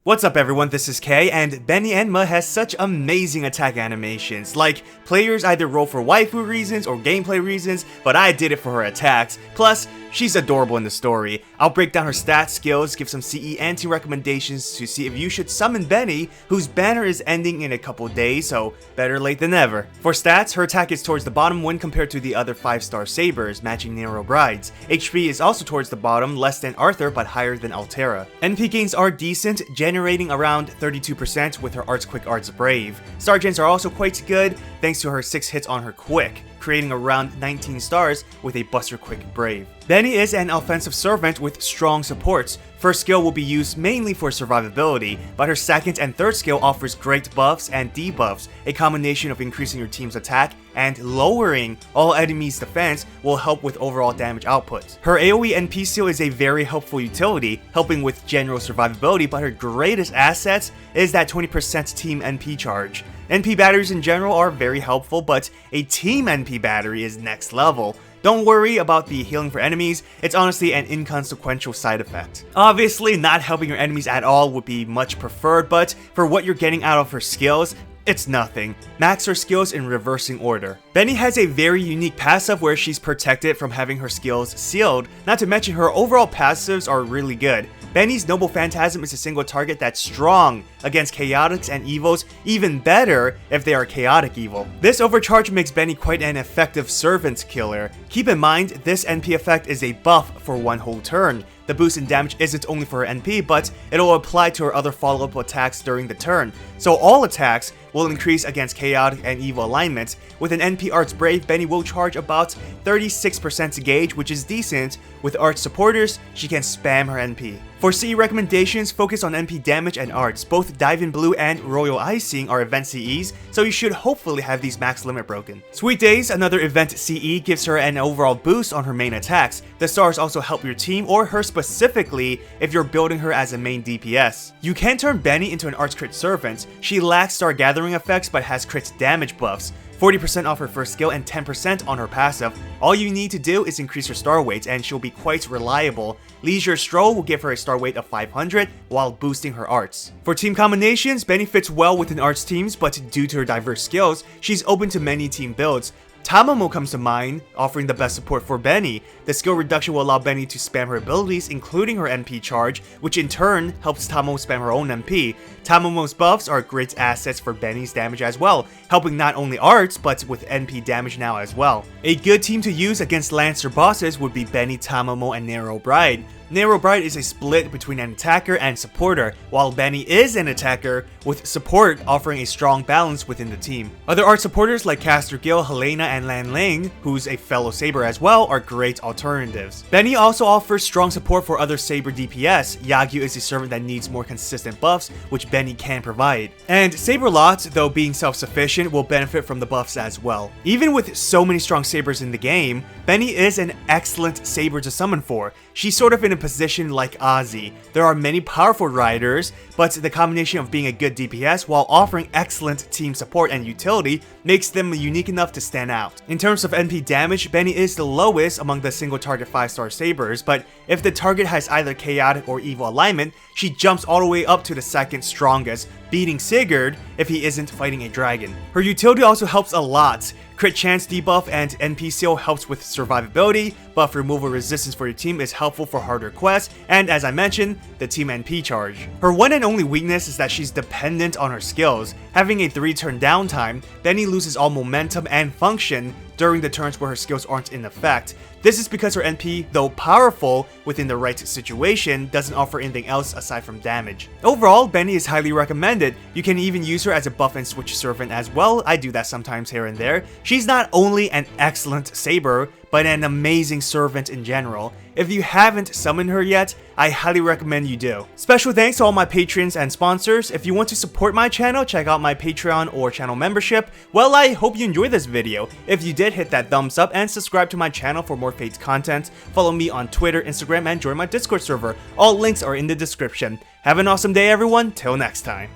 What's up everyone, this is Kay, and Beni-Enma has such amazing attack animations. Like, players either roll for waifu reasons or gameplay reasons, but I did it for her attacks. Plus, she's adorable in the story. I'll break down her stats, skills, give some CE and team recommendations to see if you should summon Beni, whose banner is ending in a couple days, so better late than never. For stats, her attack is towards the bottom when compared to the other 5-star sabers, matching Nero Bride's. HP is also towards the bottom, less than Arthur but higher than Altera. NP gains are decent, generating around 32% with her Arts Quick Arts Brave. Star gens are also quite good thanks to her 6 hits on her Quick, creating around 19 stars with a Buster Quick Brave. Beni is an offensive servant with strong supports. First skill will be used mainly for survivability, but her second and third skill offers great buffs and debuffs. A combination of increasing your team's attack and lowering all enemies' defense will help with overall damage output. Her AoE NP seal is a very helpful utility, helping with general survivability, but her greatest assets is that 20% team NP charge. NP batteries in general are very helpful, but a team NP battery is next level. Don't worry about the healing for enemies, it's honestly an inconsequential side effect. Obviously, not helping your enemies at all would be much preferred, but for what you're getting out of her skills, it's nothing. Max her skills in reversing order. Beni has a very unique passive where she's protected from having her skills sealed, not to mention her overall passives are really good. Beni's Noble Phantasm is a single target that's strong against chaotics and evils, even better if they are chaotic evil. This overcharge makes Beni quite an effective servant killer. Keep in mind, this NP effect is a buff for one whole turn. The boost in damage isn't only for her NP, but it'll apply to her other follow-up attacks during the turn. So all attacks will increase against chaotic and evil alignments. With an NP Arts Brave, Beni will charge about 36% gauge, which is decent. With Arts supporters, she can spam her NP. For CE recommendations, focus on NP damage and Arts. Both Dive in Blue and Royal Icing are event CEs, so you should hopefully have these max limit broken. Sweet Days, another event CE, gives her an overall boost on her main attacks. The stars also help your team or her specifically if you're building her as a main DPS. You can turn Beni into an Arts Crit Servant. She lacks Star Gathering effects but has crit damage buffs. 40% off her first skill and 10% on her passive. All you need to do is increase her star weight and she'll be quite reliable. Leisure Stroll will give her a star weight of 500 while boosting her arts. For team combinations, Beni fits well within arts teams, but due to her diverse skills, she's open to many team builds. Tamamo comes to mind, offering the best support for Beni. The skill reduction will allow Beni to spam her abilities, including her NP charge, which in turn helps Tamamo spam her own NP. Tamamo's buffs are great assets for Beni's damage as well, helping not only arts, but with NP damage now as well. A good team to use against Lancer bosses would be Beni, Tamamo, and Nero Bride. Nero Bride is a split between an attacker and supporter, while Beni is an attacker, with support offering a strong balance within the team. Other art supporters like Caster Gil, Helena, and Lan Ling, who's a fellow saber as well, are great alternatives. Beni also offers strong support for other saber DPS. Yagyu is a servant that needs more consistent buffs, which Beni can provide. And Saberlot, though being self-sufficient, will benefit from the buffs as well. Even with so many strong sabers in the game, Beni is an excellent saber to summon for. She's sort of in a position like Ozzy. There are many powerful riders, but the combination of being a good DPS while offering excellent team support and utility makes them unique enough to stand out. In terms of NP damage, Beni is the lowest among the single target 5-star sabers, but if the target has either chaotic or evil alignment, she jumps all the way up to the second strongest, beating Sigurd if he isn't fighting a dragon. Her utility also helps a lot. Crit chance debuff and NP seal helps with survivability, buff removal resistance for your team is helpful for harder quests, and as I mentioned, the team NP charge. Her one and only weakness is that she's dependent on her skills. Having a 3-turn downtime, Beni loses all momentum and function during the turns where her skills aren't in effect. This is because her NP, though powerful within the right situation, doesn't offer anything else aside from damage. Overall, Beni is highly recommended. You can even use her as a buff and switch servant as well. I do that sometimes here and there. She's not only an excellent saber, but an amazing servant in general. If you haven't summoned her yet, I highly recommend you do. Special thanks to all my patrons and sponsors. If you want to support my channel, check out my Patreon or channel membership. Well, I hope you enjoyed this video. If you did, hit that thumbs up and subscribe to my channel for more Fates content. Follow me on Twitter, Instagram, and join my Discord server. All links are in the description. Have an awesome day, everyone. Till next time.